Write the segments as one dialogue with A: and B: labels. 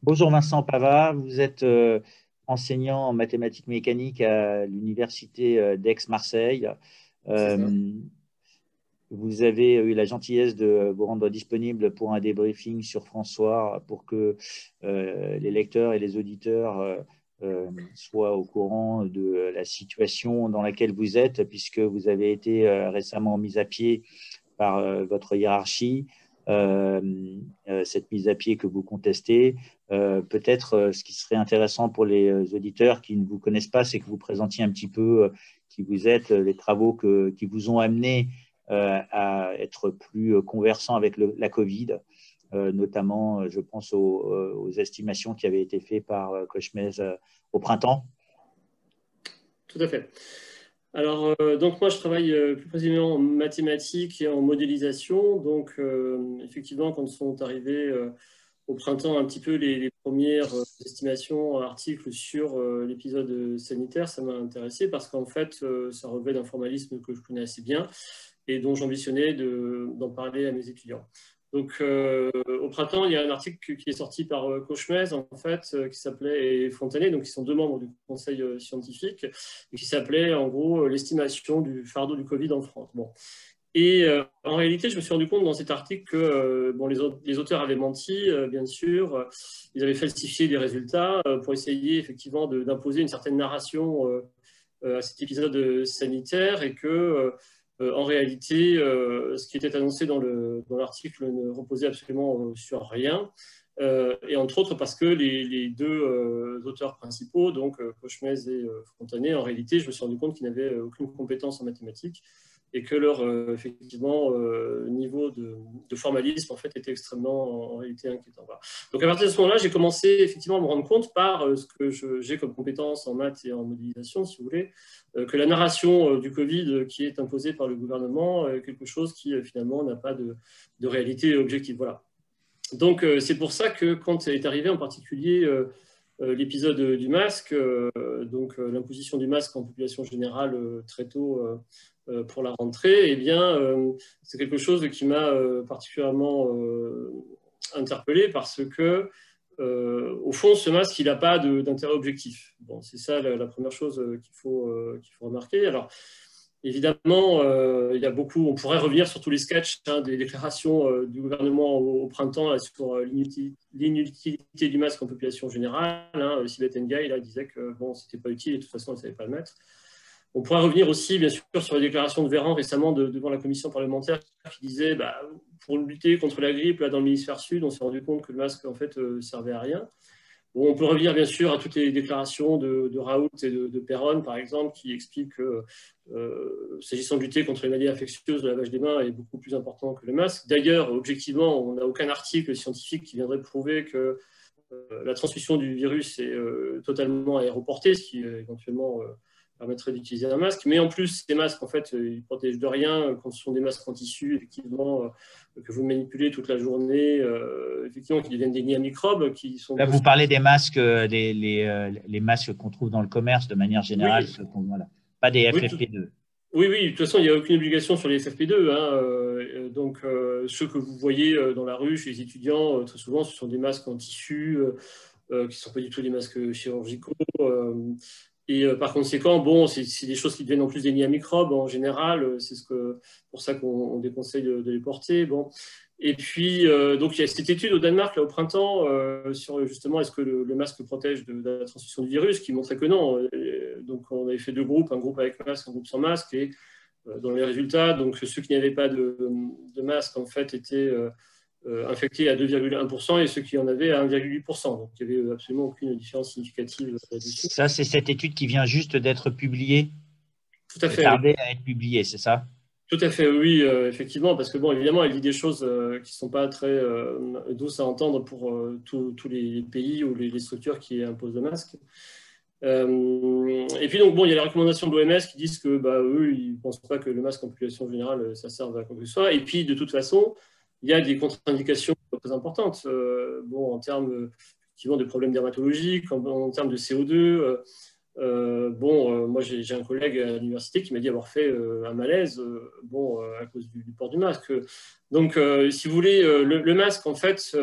A: Bonjour Vincent Pava, vous êtes enseignant en mathématiques mécaniques à l'université d'Aix-Marseille.
B: C'est ça.
A: Euh, Vous avez eu la gentillesse de vous rendre disponible pour un débriefing sur François pour que les lecteurs et les auditeurs soient au courant de la situation dans laquelle vous êtes, puisque vous avez été récemment mis à pied par votre hiérarchie, euh, cette mise à pied que vous contestez. Peut-être ce qui serait intéressant pour les auditeurs qui ne vous connaissent pas, c'est que vous présentiez un petit peu qui vous êtes, les travaux qui vous ont amené à être plus conversant avec la Covid, notamment, je pense aux estimations qui avaient été faites par Cauchemez au printemps.
B: Tout à fait. Alors, donc moi, je travaille plus précisément en mathématiques et en modélisation. Donc, effectivement, quand sont arrivés au printemps un petit peu les premières estimations, articles sur l'épisode sanitaire, ça m'a intéressé parce qu'en fait, ça relevait d'un formalisme que je connais assez bien et dont j'ambitionnais d'en parler à mes étudiants. Donc, au printemps, il y a un article qui est sorti par Cauchemez, en fait, qui s'appelait, et Fontanet, donc qui sont deux membres du conseil scientifique, et qui s'appelait, en gros, l'estimation du fardeau du Covid en France. Bon. Et en réalité, je me suis rendu compte dans cet article que bon, les auteurs avaient menti, bien sûr. Ils avaient falsifié les résultats pour essayer effectivement d'imposer une certaine narration à cet épisode sanitaire et que en réalité, ce qui était annoncé dans l'article ne reposait absolument sur rien. Et entre autres parce que les deux auteurs principaux, donc Cauchemez et Fontanet, en réalité, je me suis rendu compte qu'ils n'avaient aucune compétence en mathématiques et que leur effectivement niveau de formalisme en fait était extrêmement en réalité inquiétant. Voilà. Donc à partir de ce moment-là, j'ai commencé effectivement à me rendre compte par ce que j'ai comme compétences en maths et en modélisation, si vous voulez, que la narration du Covid qui est imposée par le gouvernement est quelque chose qui finalement n'a pas de réalité objective. Voilà. Donc c'est pour ça que quand est arrivé en particulier l'épisode du masque, donc l'imposition du masque en population générale très tôt pour la rentrée, eh bien, c'est quelque chose qui m'a particulièrement interpellé parce que, au fond, ce masque, il n'a pas d'intérêt objectif. Bon, c'est ça la première chose qu'il faut remarquer. Alors, évidemment, il y a beaucoup, on pourrait revenir sur tous les sketchs des déclarations du gouvernement au printemps là, sur l'inutilité du masque en population générale. Sibeth Ndiaye là, disait que bon, c'était pas utile et de toute façon, elle ne savait pas le mettre. On pourrait revenir aussi, bien sûr, sur les déclarations de Véran récemment devant la commission parlementaire qui disait bah, pour lutter contre la grippe, là, dans le l'hémisphère sud, on s'est rendu compte que le masque, en fait, servait à rien. Bon, on peut revenir bien sûr à toutes les déclarations de Raoult et de Perron, par exemple, qui expliquent que s'agissant de lutter contre les maladies infectieuses, le lavage des mains est beaucoup plus important que le masque. D'ailleurs, objectivement, on n'a aucun article scientifique qui viendrait prouver que la transmission du virus est totalement aéroportée, ce qui éventuellement permettrait d'utiliser un masque. Mais en plus, ces masques, en fait, ils protègent de rien. Quand ce sont des masques en tissu, effectivement, que vous manipulez toute la journée, effectivement, qui deviennent des nids à microbes, qui sont
A: Là, vous
B: possibles.
A: parlez des masques, les masques qu'on trouve dans le commerce de manière générale,
B: Oui,
A: voilà. Pas des
B: oui,
A: FFP2.
B: oui, oui, de toute façon, il n'y a aucune obligation sur les FFP2. Donc, ceux que vous voyez dans la rue chez les étudiants, très souvent, ce sont des masques en tissu qui ne sont pas du tout des masques chirurgicaux. Et par conséquent, bon, c'est des choses qui deviennent en plus des nids à microbes en général. C'est pour ça qu'on déconseille de les porter. Bon. Et puis, donc, il y a cette étude au Danemark, là, au printemps, sur justement est-ce que le masque protège de la transmission du virus, qui montrait que non. Donc, on avait fait deux groupes, un groupe avec masque, un groupe sans masque. Et dans les résultats, donc, ceux qui n'avaient pas de masque, en fait, étaient infectés à 2,1% et ceux qui en avaient à 1,8%. Donc, il n'y avait absolument aucune différence significative là-dessus.
A: Ça, c'est cette étude qui vient juste d'être publiée,
B: Tout à fait, oui.
A: tardée à être publiée, c'est ça?
B: Tout à fait, oui, effectivement, parce que bon, évidemment, elle dit des choses qui ne sont pas très douces à entendre pour tous les pays ou les structures qui imposent le masque. Et puis donc bon, il y a les recommandations de l'OMS qui disent que bah, eux, ils ne pensent pas que le masque en population générale, ça serve à quoi que ce soit. Et puis de toute façon, il y a des contre-indications très importantes. Bon, en termes effectivement de problèmes dermatologiques, en termes de CO2. Bon, moi j'ai un collègue à l'université qui m'a dit avoir fait un malaise, bon, à cause du port du masque. Donc, si vous voulez, le masque, en fait,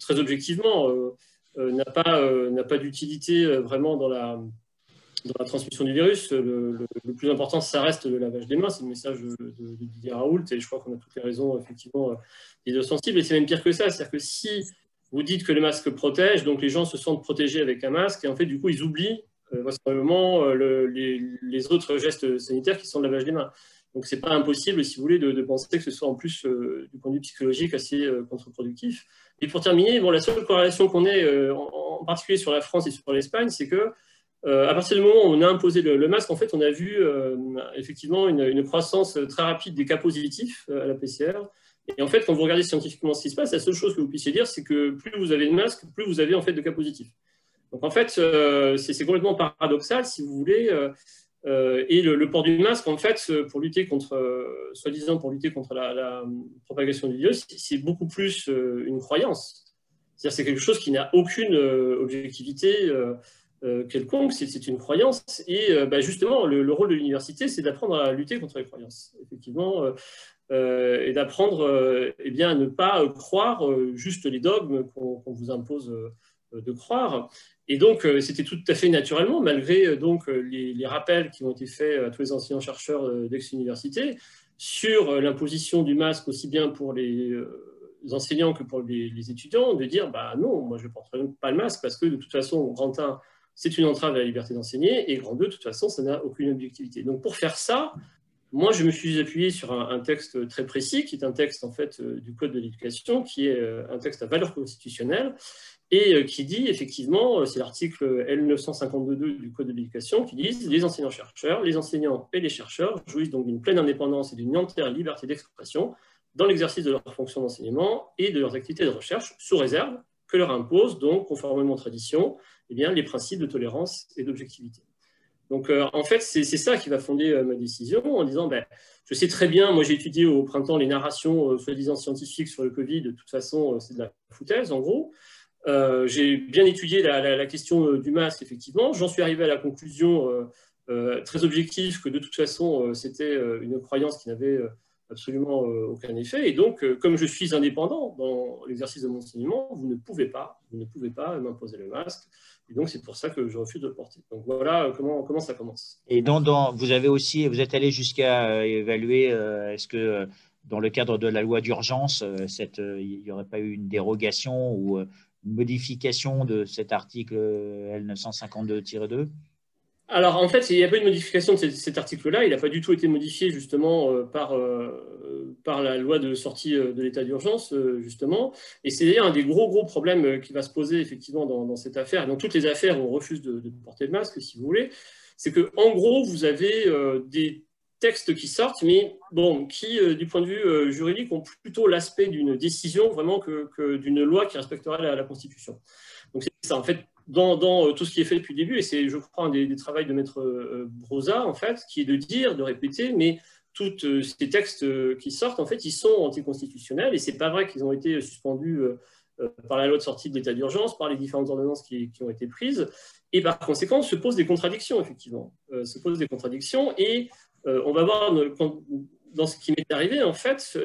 B: très objectivement, n'a pas d'utilité vraiment dans la transmission du virus. Le plus important, ça reste le lavage des mains. C'est le message de Didier Raoult, et je crois qu'on a toutes les raisons, effectivement, sensibles. Et c'est même pire que ça. C'est-à-dire que si vous dites que le masque protège, donc les gens se sentent protégés avec un masque, et en fait, du coup, ils oublient vraisemblablement les autres gestes sanitaires qui sont le lavage des mains. Donc, ce n'est pas impossible, si vous voulez, de penser que ce soit en plus, du point de vue psychologique, assez contre-productif. Et pour terminer, bon, la seule corrélation qu'on ait, en particulier sur la France et sur l'Espagne, c'est que à partir du moment où on a imposé le masque, en fait, on a vu effectivement une croissance très rapide des cas positifs à la PCR. Et en fait, quand vous regardez scientifiquement ce qui se passe, la seule chose que vous puissiez dire, c'est que plus vous avez de masques, plus vous avez en fait de cas positifs. Donc en fait, c'est complètement paradoxal, si vous voulez. Et le port du masque, en fait, pour lutter contre, soi-disant pour lutter contre la propagation du virus, c'est beaucoup plus une croyance. C'est-à-dire c'est quelque chose qui n'a aucune objectivité quelconque, c'est une croyance. Et justement, le rôle de l'université, c'est d'apprendre à lutter contre les croyances, effectivement, et d'apprendre eh bien, à ne pas croire juste les dogmes qu'on vous impose de croire. Et donc, c'était tout à fait naturellement, malgré donc, les rappels qui ont été faits à tous les enseignants-chercheurs d'ex-université sur l'imposition du masque aussi bien pour les enseignants que pour les étudiants, de dire bah, non, moi je ne porterai pas le masque parce que de toute façon, grand 1, c'est une entrave à la liberté d'enseigner, et grand 2, de toute façon, ça n'a aucune objectivité. Donc, pour faire ça, moi, je me suis appuyé sur un texte très précis, qui est un texte en fait du Code de l'éducation, qui est un texte à valeur constitutionnelle, et qui dit effectivement, c'est l'article L952.2 du Code de l'éducation, qui dit « Les enseignants-chercheurs, les enseignants et les chercheurs jouissent donc d'une pleine indépendance et d'une entière liberté d'expression dans l'exercice de leurs fonctions d'enseignement et de leurs activités de recherche, sous réserve que leur impose, donc, conformément aux traditions, eh bien, les principes de tolérance et d'objectivité. » Donc, en fait, c'est ça qui va fonder ma décision, en disant, je sais très bien, moi j'ai étudié au printemps les narrations soi-disant scientifiques sur le Covid, de toute façon, c'est de la foutaise, en gros. J'ai bien étudié la question du masque, effectivement. J'en suis arrivé à la conclusion très objective que, de toute façon, c'était une croyance qui n'avait absolument aucun effet. Et donc, comme je suis indépendant dans l'exercice de mon enseignement, vous ne pouvez pas m'imposer le masque. Et donc, c'est pour ça que je refuse de le porter. Donc, voilà comment ça commence.
A: Et vous êtes allé jusqu'à évaluer, est-ce que dans le cadre de la loi d'urgence, il n'y aurait pas eu une dérogation ou une modification de cet article L952-2 ?
B: Alors, en fait, il n'y a pas eu de modification de cet article-là. Il n'a pas du tout été modifié, justement, par la loi de sortie de l'état d'urgence, justement. Et c'est d'ailleurs un des gros problèmes qui va se poser, effectivement, dans cette affaire. Dans toutes les affaires où on refuse de porter le masque, si vous voulez, c'est qu'en gros, vous avez des textes qui sortent, mais bon, qui, du point de vue juridique, ont plutôt l'aspect d'une décision, vraiment, que d'une loi qui respecterait la Constitution. Donc, c'est ça, en fait. Dans tout ce qui est fait depuis le début, et c'est, je crois, un des travaux de Maître Broza, en fait, qui est de dire, de répéter, mais tous ces textes qui sortent, en fait, ils sont anticonstitutionnels, et c'est pas vrai qu'ils ont été suspendus par la loi de sortie de l'état d'urgence, par les différentes ordonnances qui ont été prises, et par conséquent, se posent des contradictions, effectivement. Se posent des contradictions, et on va voir, dans ce qui m'est arrivé, en fait,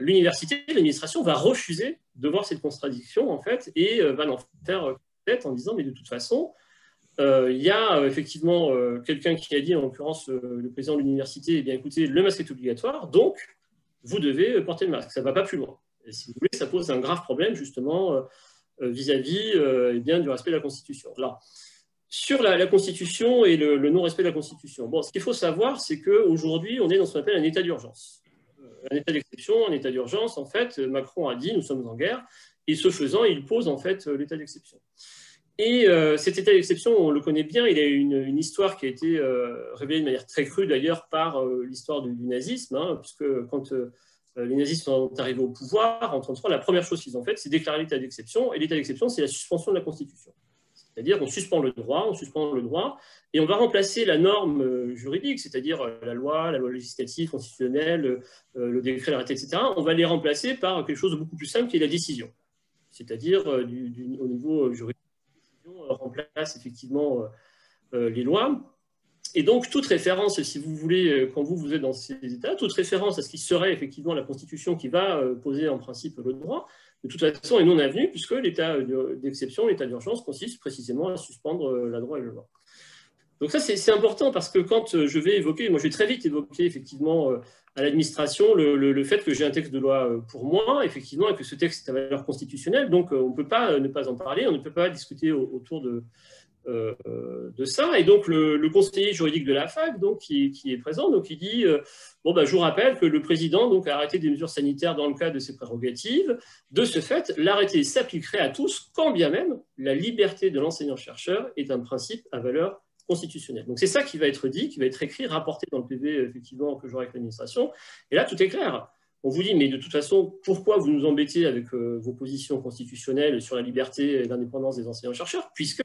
B: l'université, l'administration va refuser de voir cette contradiction, en fait, et va en faire tête en disant, mais de toute façon, il y a effectivement quelqu'un qui a dit, en l'occurrence le président de l'université, eh bien écoutez, le masque est obligatoire, donc vous devez porter le masque. Ça ne va pas plus loin. Et si vous voulez, ça pose un grave problème, justement, vis-à-vis eh bien, du respect de la Constitution. Alors, sur la Constitution et le non-respect de la Constitution. Bon, ce qu'il faut savoir, c'est qu'aujourd'hui, on est dans ce qu'on appelle un état d'urgence. Un état d'exception, un état d'urgence, en fait, Macron a dit, nous sommes en guerre, et ce faisant, il pose, en fait, l'état d'exception. Et cet état d'exception, on le connaît bien, il a une histoire qui a été révélée de manière très crue, d'ailleurs, par l'histoire du nazisme, hein, puisque quand les nazis sont arrivés au pouvoir, en 1933, la première chose qu'ils ont faite, c'est déclarer l'état d'exception, et l'état d'exception, c'est la suspension de la Constitution. C'est-à-dire qu'on suspend le droit, et on va remplacer la norme juridique, c'est-à-dire la loi législative, constitutionnelle, le décret, l'arrêté, etc. On va les remplacer par quelque chose de beaucoup plus simple qui est la décision. C'est-à-dire, au niveau juridique, la décision remplace effectivement les lois. Et donc, toute référence, si vous voulez, quand vous êtes dans ces états, toute référence à ce qui serait effectivement la Constitution qui va poser en principe le droit, de toute façon est non avenu, puisque l'état d'exception, l'état d'urgence consiste précisément à suspendre la loi et le loi. Donc ça, c'est important parce que quand je vais évoquer, moi je vais très vite évoquer effectivement à l'administration le fait que j'ai un texte de loi pour moi, effectivement, et que ce texte est à valeur constitutionnelle, donc on ne peut pas ne pas en parler, on ne peut pas discuter autour de ça. Et donc le conseiller juridique de la fac, donc, qui est présent, donc il dit bon, je vous rappelle que le président donc, a arrêté des mesures sanitaires dans le cadre de ses prérogatives. De ce fait, l'arrêté s'appliquerait à tous, quand bien même la liberté de l'enseignant-chercheur est un principe à valeur constitutionnelle. Donc c'est ça qui va être dit, qui va être écrit, rapporté dans le PV effectivement que j'aurai avec l'administration. Et là, tout est clair. On vous dit, mais de toute façon, pourquoi vous nous embêtez avec vos positions constitutionnelles sur la liberté et l'indépendance des enseignants-chercheurs, puisque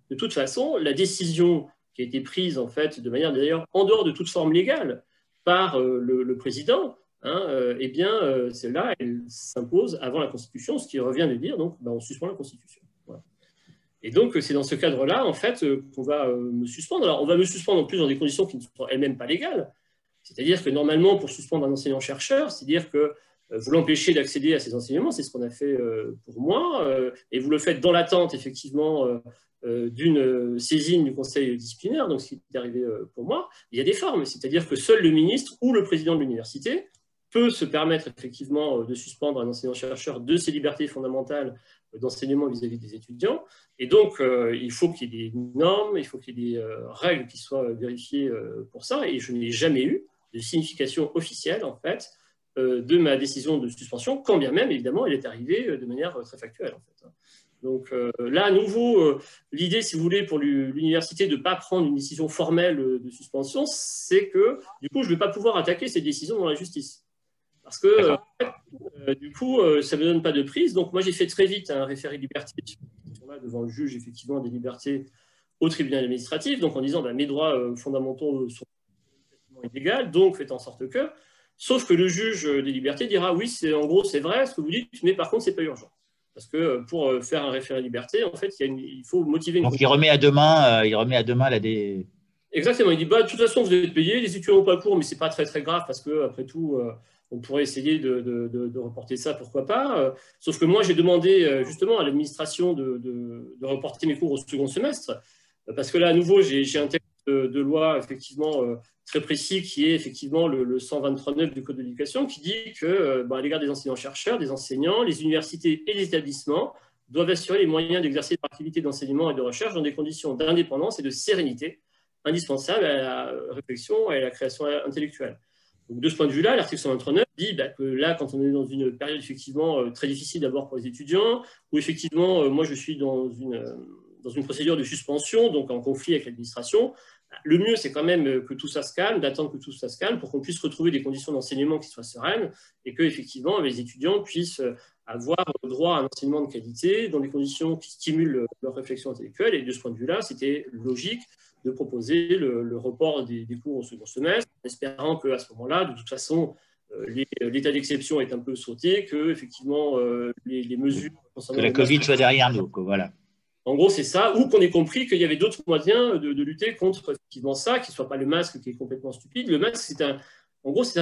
B: de toute façon, la décision qui a été prise en fait de manière d'ailleurs en dehors de toute forme légale par le président, eh bien celle-là, elle s'impose avant la Constitution, ce qui revient de dire donc on suspend la Constitution. Voilà. Et donc c'est dans ce cadre-là en fait qu'on va me suspendre. Alors on va me suspendre en plus dans des conditions qui ne sont elles-mêmes pas légales. C'est-à-dire que normalement pour suspendre un enseignant-chercheur, c'est-à-dire que vous l'empêchez d'accéder à ses enseignements, c'est ce qu'on a fait pour moi, et vous le faites dans l'attente effectivement d'une saisine du conseil disciplinaire, donc ce qui est arrivé pour moi. Il y a des formes, c'est-à-dire que seul le ministre ou le président de l'université peut se permettre effectivement de suspendre un enseignant-chercheur de ses libertés fondamentales d'enseignement vis-à-vis des étudiants. Et donc, il faut qu'il y ait des normes, il faut qu'il y ait des règles qui soient vérifiées pour ça, et je n'ai jamais eu de signification officielle, en fait, de ma décision de suspension, quand bien même, évidemment, elle est arrivée de manière très factuelle, en fait. Donc là, à nouveau, l'idée, si vous voulez, pour l'université de ne pas prendre une décision formelle de suspension, c'est que, du coup, je ne vais pas pouvoir attaquer ces décisions dans la justice. Parce que, du coup, ça ne me donne pas de prise. Donc, moi, j'ai fait très vite un référé liberté devant le juge, effectivement, des libertés au tribunal administratif, donc en disant, mes droits fondamentaux sont illégaux, donc faites en sorte que... Sauf que le juge des libertés dira, oui, en gros, c'est vrai ce que vous dites, mais par contre, ce n'est pas urgent. Parce que pour faire un référé liberté, en fait, il faut motiver une...
A: Donc, il remet à demain la
B: Exactement. Il dit, de toute façon, vous êtes payé, les étudiants n'ont pas cours, mais ce n'est pas très, très grave parce qu'après tout, on pourrait essayer de reporter ça, pourquoi pas. Sauf que moi, j'ai demandé justement à l'administration de reporter mes cours au second semestre parce que là, à nouveau, j'ai un texte de loi, effectivement, très précis, qui est effectivement le 123.9 du Code de l'éducation, qui dit que, à l'égard des enseignants-chercheurs, des enseignants, les universités et les établissements doivent assurer les moyens d'exercer leur activité d'enseignement et de recherche dans des conditions d'indépendance et de sérénité indispensables à la réflexion et à la création intellectuelle. Donc, de ce point de vue-là, l'article 129 dit que là, quand on est dans une période effectivement très difficile d'abord pour les étudiants, où effectivement, moi, je suis dans une procédure de suspension, donc en conflit avec l'administration, le mieux, c'est quand même que tout ça se calme, d'attendre que tout ça se calme pour qu'on puisse retrouver des conditions d'enseignement qui soient sereines et que, effectivement, les étudiants puissent avoir droit à un enseignement de qualité dans des conditions qui stimulent leur réflexion intellectuelle. Et de ce point de vue-là, c'était logique de proposer le report des cours au second semestre, en espérant qu'à ce moment-là, de toute façon, l'état d'exception est un peu sauté, que, effectivement, les mesures...
A: Que la Covid soit derrière nous, voilà.
B: En gros, c'est ça, ou qu'on ait compris qu'il y avait d'autres moyens de lutter contre effectivement ça, qu'il ne soit pas le masque qui est complètement stupide. Le masque, en gros, c'est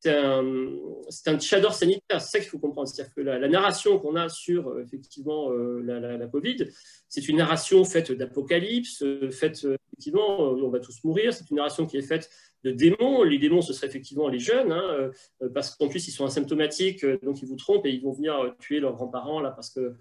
B: un tchador sanitaire, c'est ça qu'il faut comprendre. C'est-à-dire que la narration qu'on a sur effectivement la Covid, c'est une narration faite d'apocalypse, faite effectivement, on va tous mourir, c'est une narration qui est faite de démons. Les démons, ce seraient effectivement les jeunes, parce qu'en plus, ils sont asymptomatiques, donc ils vous trompent et ils vont venir tuer leurs grands-parents là, parce que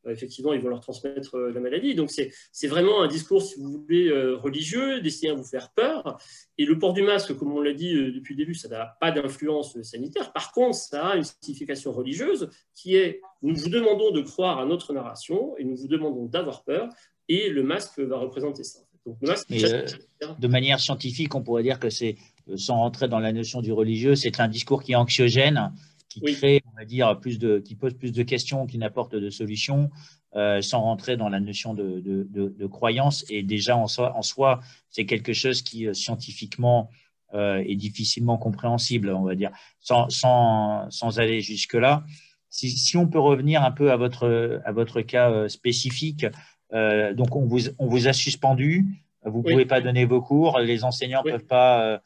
B: effectivement, ils vont leur transmettre la maladie. Donc, c'est vraiment un discours, si vous voulez, religieux, destiné à vous faire peur. Et le port du masque, comme on l'a dit depuis le début, ça n'a pas d'influence sanitaire. Par contre, ça a une signification religieuse qui est, nous vous demandons de croire à notre narration et nous vous demandons d'avoir peur. Et le masque va représenter ça. Donc, le masque,
A: de manière scientifique, on pourrait dire que c'est, sans rentrer dans la notion du religieux, c'est un discours qui est anxiogène, qui crée, on va dire, qui pose plus de questions, qui n'apporte de solutions, sans rentrer dans la notion de croyance. Et déjà, en soi, c'est quelque chose qui, scientifiquement, est difficilement compréhensible, on va dire, sans aller jusque-là. Si on peut revenir un peu à votre cas spécifique, donc on vous a suspendu, vous ne pouvez pas donner vos cours, les enseignants ne peuvent pas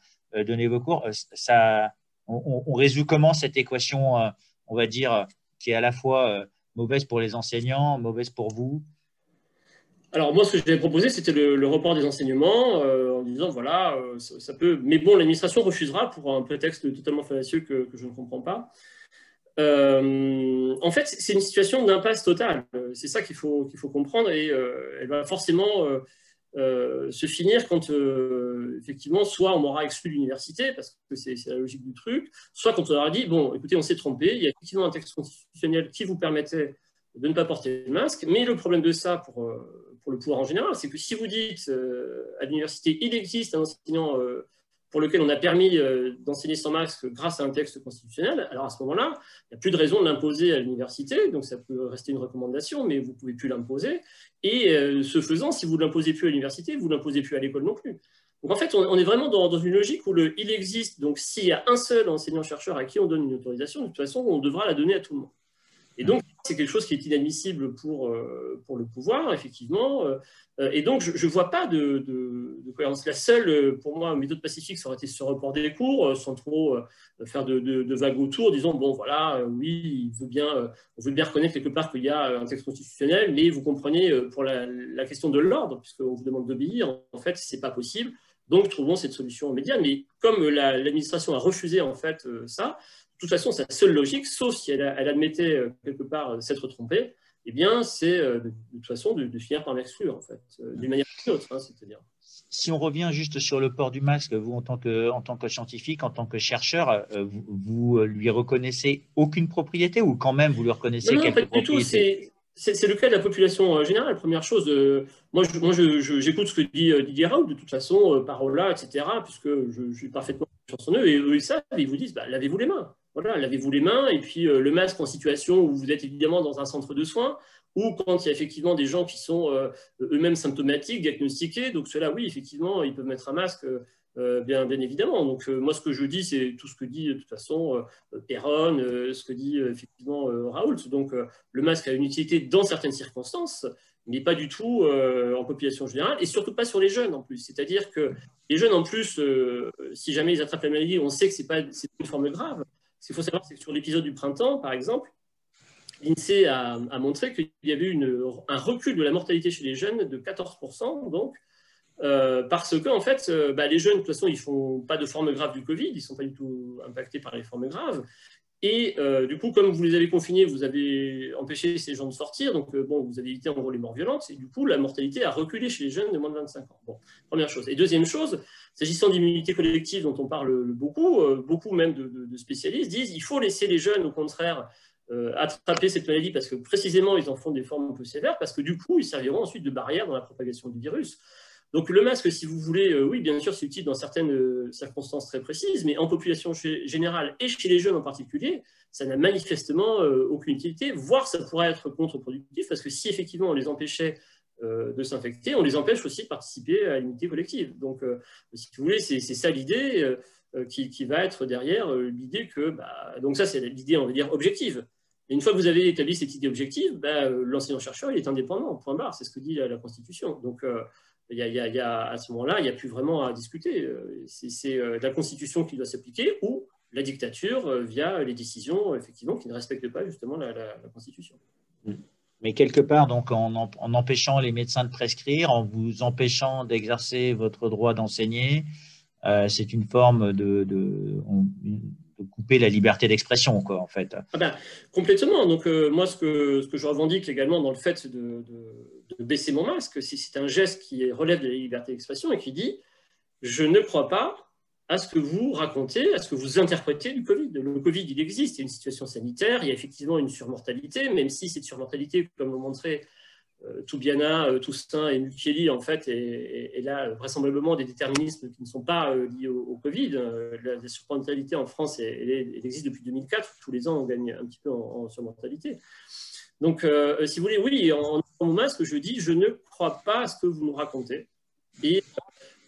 A: donner vos cours. On résout comment cette équation, on va dire, qui est à la fois mauvaise pour les enseignants, mauvaise pour vous?
B: Alors moi, ce que je j'avais proposé, c'était le report des enseignements, en disant, voilà, ça peut... Mais bon, l'administration refusera pour un prétexte totalement fallacieux que je ne comprends pas. En fait, c'est une situation d'impasse totale. C'est ça qu'il faut comprendre et elle va forcément se finir quand, effectivement, soit on m'aura exclu de l'université, parce que c'est la logique du truc, soit quand on aura dit, bon, écoutez, on s'est trompé, il y a effectivement un texte constitutionnel qui vous permettait de ne pas porter le masque, mais le problème de ça pour le pouvoir en général, c'est que si vous dites à l'université, il existe un enseignant pour lequel on a permis d'enseigner sans masque grâce à un texte constitutionnel, alors à ce moment-là, il n'y a plus de raison de l'imposer à l'université, donc ça peut rester une recommandation, mais vous ne pouvez plus l'imposer. Et ce faisant, si vous ne l'imposez plus à l'université, vous ne l'imposez plus à l'école non plus. Donc en fait, on est vraiment dans une logique où il existe, donc s'il y a un seul enseignant-chercheur à qui on donne une autorisation, de toute façon, on devra la donner à tout le monde. Et donc, c'est quelque chose qui est inadmissible pour le pouvoir, effectivement. Et donc, je ne vois pas de cohérence. La seule, pour moi, méthode pacifique, ça aurait été ce report des cours, sans trop faire de vagues autour, disant, bon, voilà, oui, on veut bien reconnaître quelque part qu'il y a un texte constitutionnel, mais vous comprenez, pour la question de l'ordre, puisqu'on vous demande d'obéir, en fait, ce n'est pas possible. Donc, trouvons cette solution immédiate. Mais comme l'administration a refusé, en fait, ça, de toute façon, sa seule logique, sauf si elle admettait quelque part s'être trompée, eh bien, c'est de toute façon de finir par l'exclure, en fait, d'une manière ou d'une autre, hein, c'est-à-dire.
A: Si on revient juste sur le port du masque, vous, en tant que scientifique, en tant que chercheur, vous lui reconnaissez aucune propriété ou quand même vous lui reconnaissez
B: Non, pas
A: quelques
B: du tout.
A: propriétés?
B: C'est le cas de la population générale. Première chose, moi, j'écoute ce que dit Didier Raoult, de toute façon, Parola, etc., puisque je suis parfaitement confiance en eux, et eux, ils savent, ils vous disent, bah, lavez-vous les mains. Voilà, lavez-vous les mains, et puis le masque en situation où vous êtes évidemment dans un centre de soins, ou quand il y a effectivement des gens qui sont eux-mêmes symptomatiques, diagnostiqués, donc ceux-là, oui, effectivement, ils peuvent mettre un masque, bien évidemment. Donc moi, ce que je dis, c'est tout ce que dit de toute façon Perron, ce que dit effectivement Raoult. Donc le masque a une utilité dans certaines circonstances, mais pas du tout en population générale, et surtout pas sur les jeunes en plus. C'est-à-dire que les jeunes, en plus, si jamais ils attrapent la maladie, on sait que c'est pas une forme grave. Ce qu'il faut savoir, c'est que sur l'épisode du printemps, par exemple, l'INSEE a montré qu'il y avait un recul de la mortalité chez les jeunes de 14%, donc, parce que en fait, les jeunes, de toute façon, ils ne font pas de forme grave du Covid, ils ne sont pas du tout impactés par les formes graves. Et du coup, comme vous les avez confinés, vous avez empêché ces gens de sortir, donc bon, vous avez évité en gros les morts violentes, et du coup, la mortalité a reculé chez les jeunes de moins de 25 ans. Bon, première chose. Et deuxième chose, s'agissant d'immunité collective dont on parle beaucoup, beaucoup même de spécialistes disent il faut laisser les jeunes, au contraire, attraper cette maladie parce que précisément, ils en font des formes un peu sévères, parce que du coup, ils serviront ensuite de barrière dans la propagation du virus. Donc le masque, si vous voulez, oui, bien sûr, c'est utile dans certaines circonstances très précises, mais en population générale et chez les jeunes en particulier, ça n'a manifestement aucune utilité, voire ça pourrait être contre-productif, parce que si effectivement on les empêchait de s'infecter, on les empêche aussi de participer à l'immunité collective. Donc, si vous voulez, c'est ça l'idée qui va être derrière l'idée que... donc ça, c'est l'idée, on va dire, objective. Et une fois que vous avez établi cette idée objective, l'enseignant-chercheur, il est indépendant, point barre, c'est ce que dit la Constitution. Donc, à ce moment-là, il n'y a plus vraiment à discuter. C'est la Constitution qui doit s'appliquer ou la dictature via les décisions, effectivement, qui ne respectent pas justement la Constitution.
A: Mais quelque part, donc, en empêchant les médecins de prescrire, en vous empêchant d'exercer votre droit d'enseigner, c'est une forme de couper la liberté d'expression, quoi, en fait.
B: Complètement. Donc, moi, ce que je revendique également dans le fait de baisser mon masque, c'est un geste qui relève de la liberté d'expression et qui dit « Je ne crois pas à ce que vous racontez, à ce que vous interprétez du Covid. Le Covid, il existe, il y a une situation sanitaire, il y a effectivement une surmortalité, même si cette surmortalité, comme l'ont montré Toubiana, Toussaint et Mukieli, en fait, est là vraisemblablement des déterminismes qui ne sont pas liés au Covid. La surmortalité en France, elle existe depuis 2004. Tous les ans, on gagne un petit peu en surmortalité. Donc, si vous voulez, oui, en mon masque, je dis, je ne crois pas à ce que vous nous racontez. Et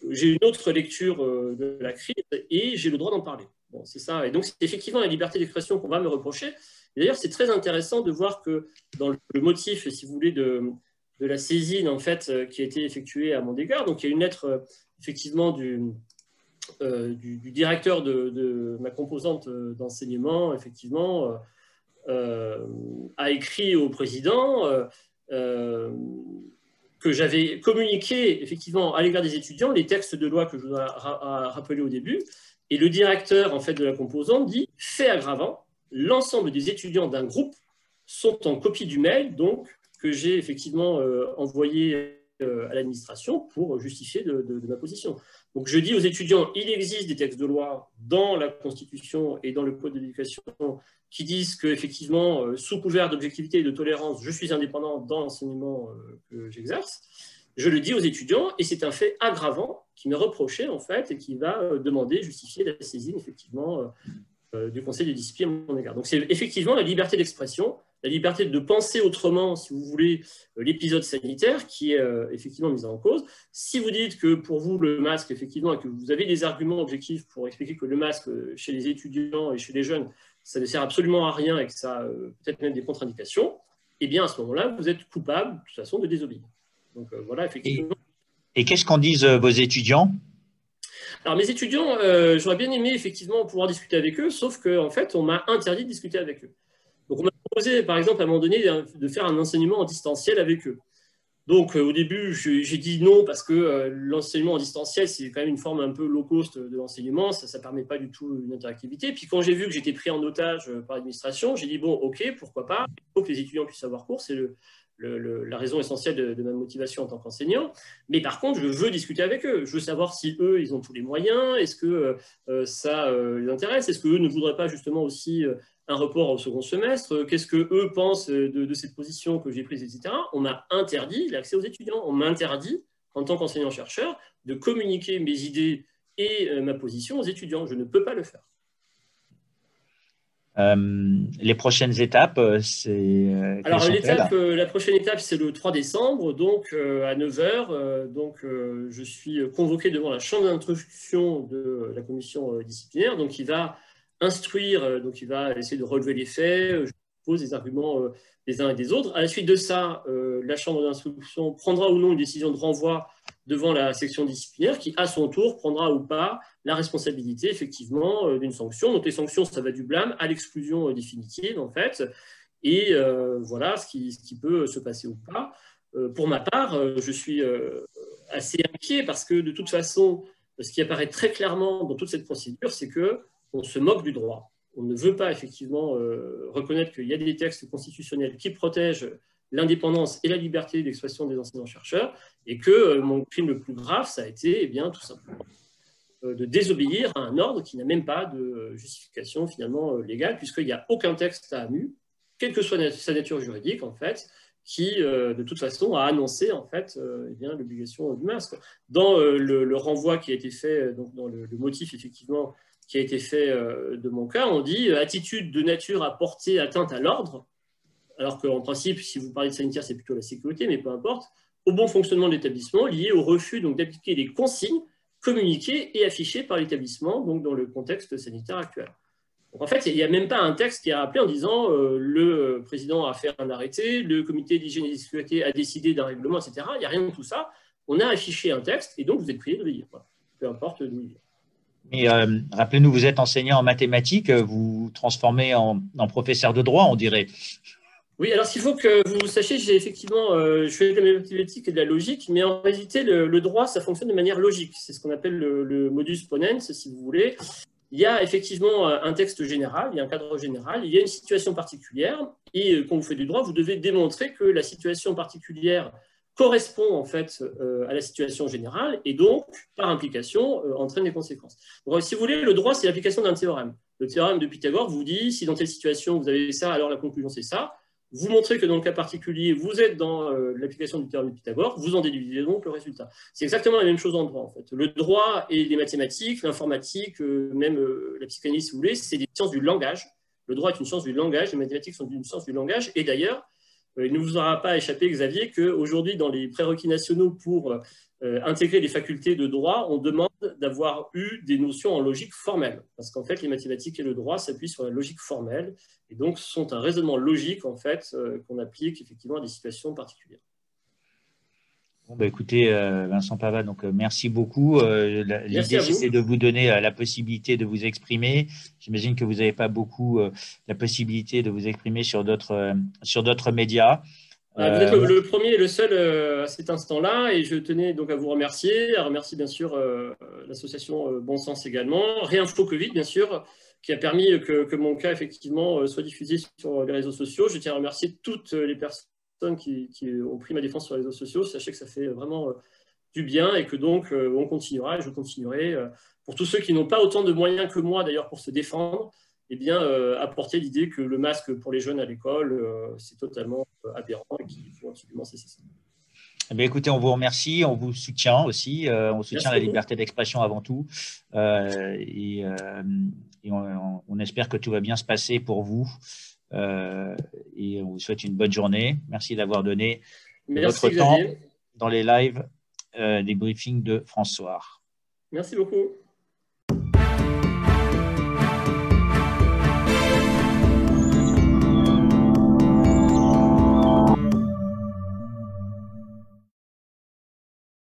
B: j'ai une autre lecture de la crise et j'ai le droit d'en parler. Bon, c'est ça. Et donc, c'est effectivement la liberté d'expression qu'on va me reprocher. D'ailleurs, c'est très intéressant de voir que dans le motif, si vous voulez, de la saisine en fait, qui a été effectuée à mon égard, donc il y a une lettre effectivement du directeur de ma composante d'enseignement, effectivement, a écrit au président que j'avais communiqué effectivement à l'égard des étudiants les textes de loi que je vous ai rappelés au début. Et le directeur en fait, de la composante dit « Fait aggravant, l'ensemble des étudiants d'un groupe sont en copie du mail donc, que j'ai effectivement envoyé à l'administration pour justifier de ma position. » Donc je dis aux étudiants, il existe des textes de loi dans la Constitution et dans le Code de l'éducation qui disent qu'effectivement, sous couvert d'objectivité et de tolérance, je suis indépendant dans l'enseignement que j'exerce. Je le dis aux étudiants et c'est un fait aggravant qui m'est reproché en fait et qui va demander, justifier la saisine effectivement du Conseil de discipline à mon égard. Donc c'est effectivement la liberté d'expression, la liberté de penser autrement, si vous voulez, l'épisode sanitaire qui est effectivement mis en cause. Si vous dites que pour vous, le masque, effectivement, et que vous avez des arguments objectifs pour expliquer que le masque chez les étudiants et chez les jeunes, ça ne sert absolument à rien et que ça a peut-être même des contre-indications, eh bien, à ce moment-là, vous êtes coupable, de toute façon, de désobéir. Donc voilà, effectivement.
A: Et qu'est-ce qu'en disent vos étudiants ?
B: Alors, mes étudiants, j'aurais bien aimé effectivement pouvoir discuter avec eux, sauf qu'en fait, on m'a interdit de discuter avec eux. Donc, on m'a proposé, par exemple, à un moment donné, de faire un enseignement en distanciel avec eux. Donc, au début, j'ai dit non parce que l'enseignement en distanciel, c'est quand même une forme un peu low cost de l'enseignement. Ça ne permet pas du tout une interactivité. Puis, quand j'ai vu que j'étais pris en otage par l'administration, j'ai dit bon, ok, pourquoi pas. Il faut que les étudiants puissent avoir cours. C'est la raison essentielle de ma motivation en tant qu'enseignant. Mais par contre, je veux discuter avec eux. Je veux savoir si eux, ils ont tous les moyens. Est-ce que ça les intéresse? Est-ce qu'eux ne voudraient pas justement aussi un report au second semestre? Qu'est-ce qu'eux pensent de cette position que j'ai prise, etc. On m'a interdit l'accès aux étudiants. On m'a interdit, en tant qu'enseignant-chercheur, de communiquer mes idées et ma position aux étudiants. Je ne peux pas le faire.
A: Les prochaines étapes, c'est
B: alors la prochaine étape, c'est le 3 décembre, donc à 9 h. Je suis convoqué devant la chambre d'instruction de la commission disciplinaire. Donc il va instruire, donc il va essayer de relever les faits, je pose des arguments des uns et des autres. À la suite de ça, la chambre d'instruction prendra ou non une décision de renvoi devant la section disciplinaire qui, à son tour, prendra ou pas la responsabilité, effectivement, d'une sanction. Donc, les sanctions, ça va du blâme à l'exclusion définitive, en fait. Et voilà ce qui peut se passer ou pas. Pour ma part, je suis assez inquiet parce que, de toute façon, ce qui apparaît très clairement dans toute cette procédure, c'est qu'on se moque du droit. On ne veut pas, effectivement, reconnaître qu'il y a des textes constitutionnels qui protègent l'indépendance et la liberté d'expression des enseignants-chercheurs, et que mon crime le plus grave, ça a été, eh bien, tout simplement, de désobéir à un ordre qui n'a même pas de justification finalement légale, puisqu'il n'y a aucun texte à AMU, quelle que soit sa nature juridique, en fait, qui, de toute façon, a annoncé, en fait, eh bien, l'obligation du masque. Dans le renvoi qui a été fait, donc dans le motif, effectivement, qui a été fait de mon cas, on dit « attitude de nature à porter atteinte à l'ordre », alors qu'en principe, si vous parlez de sanitaire, c'est plutôt la sécurité, mais peu importe, au bon fonctionnement de l'établissement, lié au refus d'appliquer les consignes communiquées et affichées par l'établissement, donc dans le contexte sanitaire actuel. Donc en fait, il n'y a même pas un texte qui est rappelé en disant le président a fait un arrêté, le comité d'hygiène et de sécurité a décidé d'un règlement, etc. Il n'y a rien de tout ça. On a affiché un texte et donc vous êtes prié de l'obéir, peu importe d'où il vient.
A: Mais rappelez-nous, vous êtes enseignant en mathématiques, vous vous transformez en professeur de droit, on dirait.
B: Oui, alors s'il faut que vous sachiez, je fais de la mathématique et de la logique, mais en réalité, le droit, ça fonctionne de manière logique. C'est ce qu'on appelle le modus ponens, si vous voulez. Il y a effectivement un texte général, il y a un cadre général, il y a une situation particulière, et quand vous faites du droit, vous devez démontrer que la situation particulière correspond en fait à la situation générale, et donc, par implication, entraîne des conséquences. Donc, si vous voulez, le droit, c'est l'application d'un théorème. Le théorème de Pythagore vous dit, si dans telle situation, vous avez ça, alors la conclusion, c'est ça. Vous montrez que dans le cas particulier, vous êtes dans l'application du théorème de Pythagore, vous en déduisez donc le résultat. C'est exactement la même chose en droit, en fait. Le droit et les mathématiques, l'informatique, même la psychanalyse, si vous voulez, c'est des sciences du langage. Le droit est une science du langage, les mathématiques sont une science du langage. Et d'ailleurs, il ne vous aura pas échappé, Xavier, qu'aujourd'hui, dans les prérequis nationaux pour intégrer les facultés de droit, on demande d'avoir eu des notions en logique formelle. Parce qu'en fait, les mathématiques et le droit s'appuient sur la logique formelle et donc sont un raisonnement logique en fait, qu'on applique effectivement à des situations particulières.
A: Bon, bah, écoutez, Vincent Pava, donc merci beaucoup.
B: Merci
A: L'idée,
B: à vous.
A: c'était de vous donner la possibilité de vous exprimer. J'imagine que vous n'avez pas beaucoup la possibilité de vous exprimer sur d'autres médias.
B: Vous êtes
A: Moi,
B: le premier et le seul à cet instant-là, et je tenais donc à vous remercier, à remercier bien sûr l'association Bon Sens également, Réinfo Covid bien sûr, qui a permis que mon cas effectivement soit diffusé sur les réseaux sociaux. Je tiens à remercier toutes les personnes qui ont pris ma défense sur les réseaux sociaux. Sachez que ça fait vraiment du bien et que donc on continuera et je continuerai. Pour tous ceux qui n'ont pas autant de moyens que moi d'ailleurs pour se défendre, eh bien, apporter l'idée que le masque pour les jeunes à l'école, c'est totalement aberrant et qu'il faut absolument cesser ça.
A: eh bien, écoutez, on vous remercie, on vous soutient aussi, on soutient
B: Merci
A: la
B: beaucoup.
A: liberté d'expression avant tout, et on espère que tout va bien se passer pour vous, et on vous souhaite une bonne journée. Merci d'avoir donné de votre
B: Merci
A: temps
B: Xavier.
A: dans les lives des briefings de François.
B: Merci beaucoup.